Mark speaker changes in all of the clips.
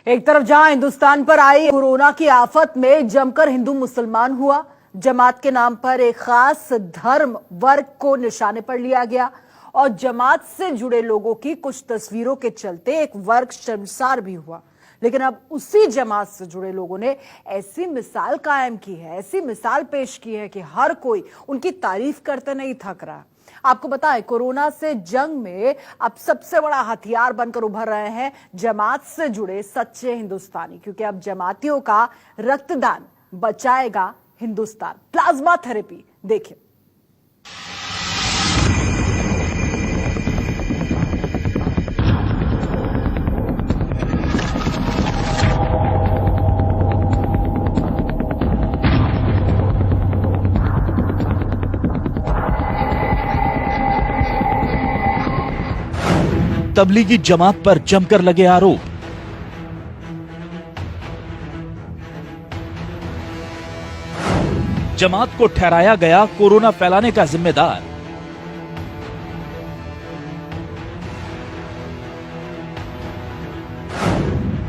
Speaker 1: एक तरफ जहां हिंदुस्तान पर आई कोरोना की आफत में जमकर हिंदू मुसलमान हुआ, जमात के नाम पर एक खास धर्म वर्ग को निशाने पर लिया गया और जमात से जुड़े लोगों की कुछ तस्वीरों के चलते एक वर्ग शर्मसार भी हुआ। लेकिन अब उसी जमात से जुड़े लोगों ने ऐसी मिसाल कायम की है, ऐसी मिसाल पेश की है कि हर कोई उनकी तारीफ करते नहीं थक रहा। आपको बताएं, कोरोना से जंग में अब सबसे बड़ा हथियार बनकर उभर रहे हैं जमात से जुड़े सच्चे हिंदुस्तानी, क्योंकि अब जमातियों का रक्तदान बचाएगा हिंदुस्तान। प्लाज्मा थेरेपी देखिए।
Speaker 2: तबलीगी जमात पर जमकर लगे आरोप। जमात को ठहराया गया कोरोना फैलाने का जिम्मेदार।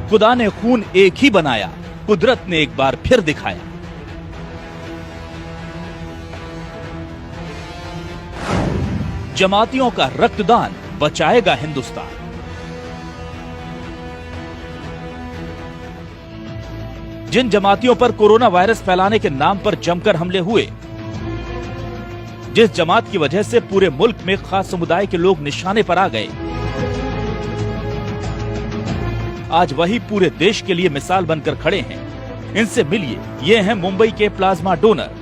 Speaker 2: खुदा ने खून एक ही बनाया, कुदरत ने एक बार फिर दिखाया। जमातियों का रक्तदान बचाएगा हिंदुस्तान। जिन जमातियों पर कोरोना वायरस फैलाने के नाम पर जमकर हमले हुए, जिस जमात की वजह से पूरे मुल्क में खास समुदाय के लोग निशाने पर आ गए, आज वही पूरे देश के लिए मिसाल बनकर खड़े हैं। इनसे मिलिए, ये हैं मुंबई के प्लाज्मा डोनर।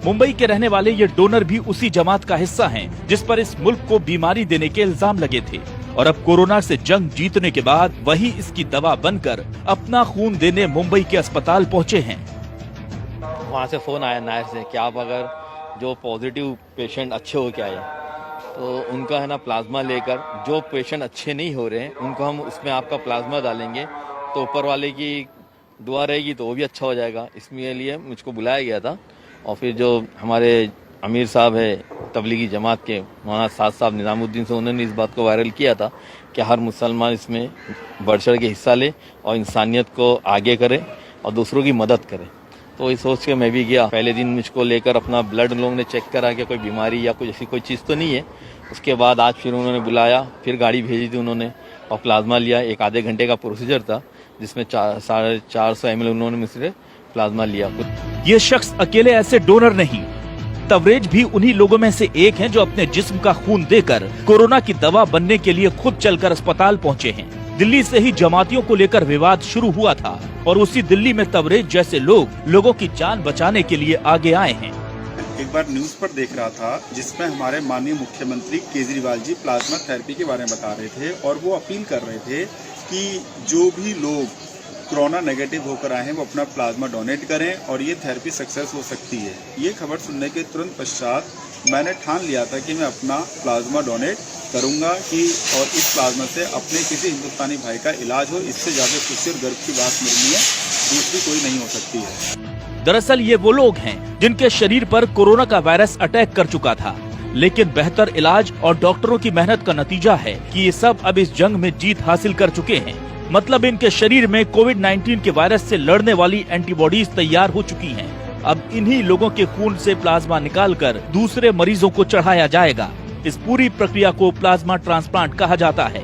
Speaker 2: मुंबई के रहने वाले ये डोनर भी उसी जमात का हिस्सा हैं जिस पर इस मुल्क को बीमारी देने के इल्जाम लगे थे, और अब कोरोना से जंग जीतने के बाद वही इसकी दवा बनकर अपना खून देने मुंबई के अस्पताल पहुंचे हैं।
Speaker 3: वहाँ से फोन आया नायर से कि आप अगर जो पॉजिटिव पेशेंट अच्छे हो के आए तो उनका है ना प्लाज्मा लेकर, जो पेशेंट अच्छे नहीं हो रहे हैं उनको हम उसमें आपका प्लाज्मा डालेंगे तो ऊपर वाले की दुआ रहेगी तो वो भी अच्छा हो जाएगा। इसके लिए मुझको बुलाया गया था। और फिर जो हमारे अमीर साहब है तबलीगी जमात के, मौलाना साद साहब निजामुद्दीन से, उन्होंने इस बात को वायरल किया था कि हर मुसलमान इसमें बढ़ चढ़ के हिस्सा ले और इंसानियत को आगे करे और दूसरों की मदद करे। तो इस सोच के मैं भी गया। पहले दिन मुझको लेकर अपना ब्लड लोगों ने चेक करा कि कोई बीमारी या कुछ ऐसी कोई चीज़ तो नहीं है। उसके बाद आज फिर उन्होंने बुलाया, फिर गाड़ी भेजी थी उन्होंने और प्लाज्मा लिया। एक आधे घंटे का प्रोसीजर था जिसमें 450 ml उन्होंने मुझसे प्लाज्मा लिया।
Speaker 2: ये शख्स अकेले ऐसे डोनर नहीं, तवरेज भी उन्हीं लोगों में से एक हैं जो अपने जिस्म का खून देकर कोरोना की दवा बनने के लिए खुद चलकर अस्पताल पहुंचे हैं। दिल्ली से ही जमातियों को लेकर विवाद शुरू हुआ था और उसी दिल्ली में तवरेज जैसे लोग लोगों की जान बचाने के लिए आगे आए हैं।
Speaker 4: एक बार न्यूज पर देख रहा था जिसमें हमारे माननीय मुख्यमंत्री केजरीवाल जी प्लाज्मा थेरेपी के बारे में बता रहे थे और वो अपील कर रहे थे कि जो भी लोग कोरोना नेगेटिव होकर आए हैं वो अपना प्लाज्मा डोनेट करें और ये थेरेपी सक्सेस हो सकती है। ये खबर सुनने के तुरंत पश्चात मैंने ठान लिया था कि मैं अपना प्लाज्मा डोनेट करूंगा कि और इस प्लाज्मा से अपने किसी हिंदुस्तानी भाई का इलाज हो। इससे ज़्यादा खुशी और गर्व की बात मेरे लिए दूसरी कोई नहीं हो सकती है।
Speaker 2: दरअसल ये वो लोग हैं जिनके शरीर पर कोरोना का वायरस अटैक कर चुका था, लेकिन बेहतर इलाज और डॉक्टरों की मेहनत का नतीजा है कि ये सब अब इस जंग में जीत हासिल कर चुके हैं। मतलब इनके शरीर में कोविड-19 के वायरस से लड़ने वाली एंटीबॉडीज तैयार हो चुकी हैं। अब इन्हीं लोगों के खून से प्लाज्मा निकालकर दूसरे मरीजों को चढ़ाया जाएगा। इस पूरी प्रक्रिया को प्लाज्मा ट्रांसप्लांट कहा जाता है।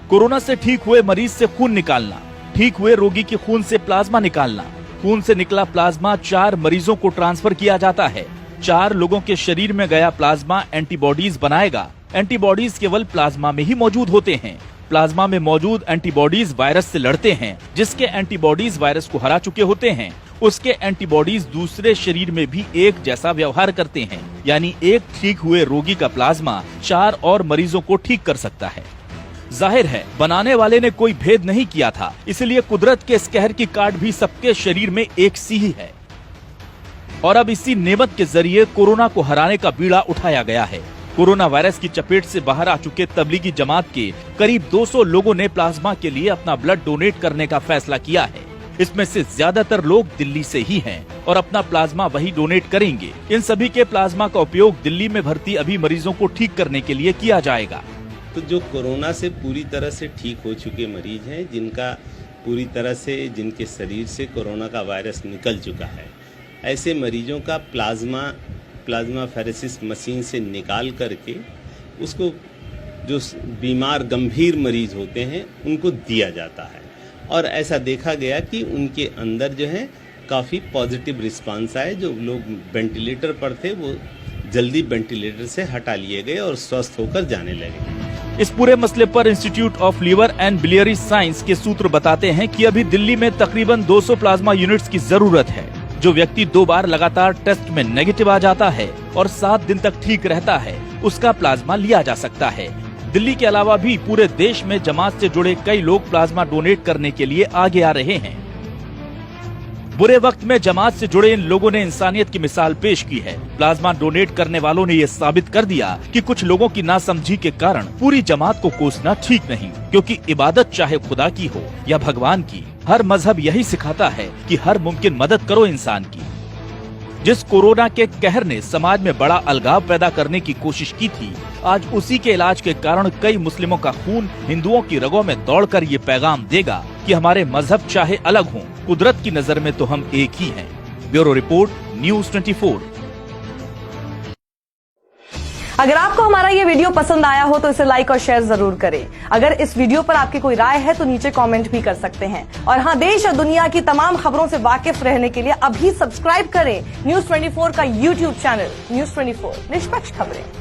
Speaker 2: कोरोना से ठीक हुए मरीज से खून निकालना, ठीक हुए रोगी के खून से प्लाज्मा निकालना। खून से निकला प्लाज्मा 4 मरीजों को ट्रांसफर किया जाता है। 4 लोगों के शरीर में गया प्लाज्मा एंटीबॉडीज बनाएगा। एंटीबॉडीज केवल प्लाज्मा में ही मौजूद होते हैं। प्लाज्मा में मौजूद एंटीबॉडीज वायरस से लड़ते हैं। जिसके एंटीबॉडीज वायरस को हरा चुके होते हैं, उसके एंटीबॉडीज दूसरे शरीर में भी एक जैसा व्यवहार करते हैं। यानी एक ठीक हुए रोगी का प्लाज्मा 4 और मरीजों को ठीक कर सकता है। जाहिर है बनाने वाले ने कोई भेद नहीं किया था, इसलिए कुदरत के इस कहर की काट भी सबके शरीर में एक सी ही है। और अब इसी नेमत के जरिए कोरोना को हराने का बीड़ा उठाया गया है। कोरोना वायरस की चपेट से बाहर आ चुके तबलीगी जमात के करीब 200 लोगों ने प्लाज्मा के लिए अपना ब्लड डोनेट करने का फैसला किया है। इसमें से ज्यादातर लोग दिल्ली से ही हैं और अपना प्लाज्मा वही डोनेट करेंगे। इन सभी के प्लाज्मा का उपयोग दिल्ली में भर्ती अभी मरीजों को ठीक करने के लिए किया जाएगा।
Speaker 5: तो जो कोरोना से पूरी तरह से ठीक हो चुके मरीज हैं, जिनका पूरी तरह से जिनके शरीर से कोरोना का वायरस निकल चुका है, ऐसे मरीजों का प्लाज्मा फेरेसिस मशीन से निकाल करके उसको जो बीमार गंभीर मरीज होते हैं उनको दिया जाता है। और ऐसा देखा गया कि उनके अंदर जो है काफ़ी पॉजिटिव रिस्पांस आए। जो लोग वेंटिलेटर पर थे वो जल्दी वेंटिलेटर से हटा लिए गए और स्वस्थ होकर जाने लगे।
Speaker 2: इस पूरे मसले पर institute of liver and biliary science के सूत्र बताते हैं कि अभी दिल्ली में तकरीबन 200 प्लाज्मा यूनिट्स की जरूरत है। जो व्यक्ति 2 बार लगातार टेस्ट में नेगेटिव आ जाता है और 7 दिन तक ठीक रहता है, उसका प्लाज्मा लिया जा सकता है। दिल्ली के अलावा भी पूरे देश में जमात से जुड़े कई लोग प्लाज्मा डोनेट करने के लिए आगे आ रहे हैं। बुरे वक्त में जमात से जुड़े इन लोगों ने इंसानियत की मिसाल पेश की है। प्लाज्मा डोनेट करने वालों ने ये साबित कर दिया कि कुछ लोगों की नासमझी के कारण पूरी जमात को कोसना ठीक नहीं, क्योंकि इबादत चाहे खुदा की हो या भगवान की, हर मजहब यही सिखाता है कि हर मुमकिन मदद करो इंसान की। जिस कोरोना के कहर ने समाज में बड़ा अलगाव पैदा करने की कोशिश की थी, आज उसी के इलाज के कारण कई मुस्लिमों का खून हिंदुओं की रगों में दौड़कर ये पैगाम देगा कि हमारे मजहब चाहे अलग हों, कुदरत की नजर में तो हम एक ही हैं। Bureau report, news 24।
Speaker 6: अगर आपको हमारा ये वीडियो पसंद आया हो तो इसे लाइक और शेयर जरूर करें। अगर इस वीडियो पर आपकी कोई राय है तो नीचे कमेंट भी कर सकते हैं। और हाँ, देश और दुनिया की तमाम खबरों से वाकिफ रहने के लिए अभी सब्सक्राइब करें न्यूज़ 24 का यूट्यूब चैनल। न्यूज़ 24, निष्पक्ष खबरें।